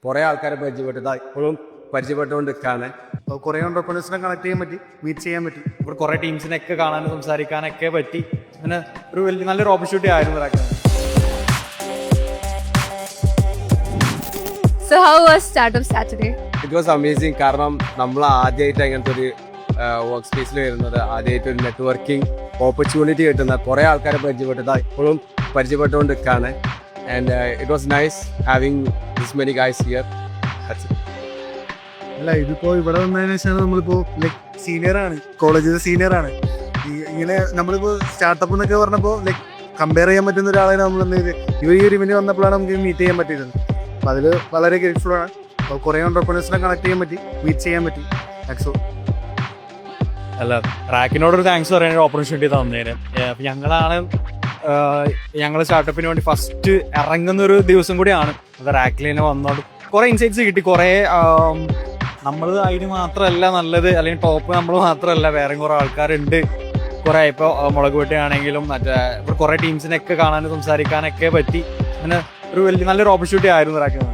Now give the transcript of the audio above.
കുറേ ആൾക്കാരെ പരിചയപ്പെട്ടത് ഇപ്പോഴും പരിചയപ്പെട്ടുകൊണ്ട് നിൽക്കുകയാണ്. കുറേ ഓണ്ടർപ്രണേഴ്സിനെ കണക്ട് ചെയ്യാൻ പറ്റി, മീറ്റ് ചെയ്യാൻ പറ്റി. ഇവിടെ കുറേ ടീംസിനൊക്കെ കാണാനും സംസാരിക്കാനൊക്കെ പറ്റി. അങ്ങനെ ഒരു വലിയ നല്ലൊരു ഓപ്പർച്യൂണിറ്റി ആയിരുന്നു ഇതാക്കുന്നത്. So how was Startup Saturday? It was amazing. കാരണം നമ്മൾ ആദ്യമായിട്ട് അങ്ങനത്തെ ഒരു വർക്ക് സ്പേസിൽ വരുന്നത്, ആദ്യമായിട്ട് ഒരു നെറ്റ്വർക്കിംഗ് ഓപ്പർച്യൂണിറ്റി കിട്ടുന്ന കുറേ ആൾക്കാരെ പരിചയപ്പെട്ടത് ഇപ്പോഴും പരിചയപ്പെട്ടുകൊണ്ട് നിൽക്കുകയാണ്. And it was nice having this many guys here. അല്ല, ഇതിപ്പോൾ ഇവിടെ വന്നതിന് ശേഷമാണ് നമ്മളിപ്പോൾ ലൈക്ക് സീനിയറാണ്, കോളേജിലെ സീനിയറാണ്. ഇങ്ങനെ നമ്മളിപ്പോൾ സ്റ്റാർട്ടപ്പ് എന്നൊക്കെ പറഞ്ഞപ്പോൾ ലൈക്ക് കമ്പയർ ചെയ്യാൻ പറ്റുന്ന ഒരാളെ നമ്മൾ ഈ ഒരു ഇവന്റ് വന്നപ്പോഴാണ് നമുക്ക് മീറ്റ് ചെയ്യാൻ പറ്റിയത്. അപ്പോൾ അതിൽ വളരെ ഗ്രേറ്റ്ഫുൾ ആണ്. അപ്പോൾ കുറേ ഓണ്ടർപ്രണേഴ്സിനെ കണക്ട് ചെയ്യാൻ പറ്റി, മീറ്റ് ചെയ്യാൻ പറ്റി. താങ്ക്സ്. അല്ല, റാക്കിനോടൊരു താങ്ക്സ് പറയാൻ ഒരു ഓപ്പർച്യൂണിറ്റി തന്നേന്. ഞങ്ങൾ സ്റ്റാർട്ടപ്പിന് വേണ്ടി ഫസ്റ്റ് ഇറങ്ങുന്നൊരു ദിവസം കൂടിയാണ്. അത് റാക്കിലിനെ വന്നോണ്ട് കുറേ ഇൻസൈറ്റ്സ് കിട്ടി. കുറേ നമ്മൾ അതിന് മാത്രമല്ല നല്ലത്, അല്ലെങ്കിൽ ടോപ്പ് നമ്മൾ മാത്രമല്ല, വേറെ കുറേ ആൾക്കാരുണ്ട്. കുറേ ഇപ്പോൾ മുളക് വെട്ടിയാണെങ്കിലും ഇപ്പോൾ കുറേ ടീംസിനൊക്കെ കാണാനും സംസാരിക്കാനൊക്കെ പറ്റി. അങ്ങനെ ഒരു വലിയ നല്ലൊരു ഓപ്പർച്യൂണിറ്റി ആയിരുന്നു റാക്കിന്.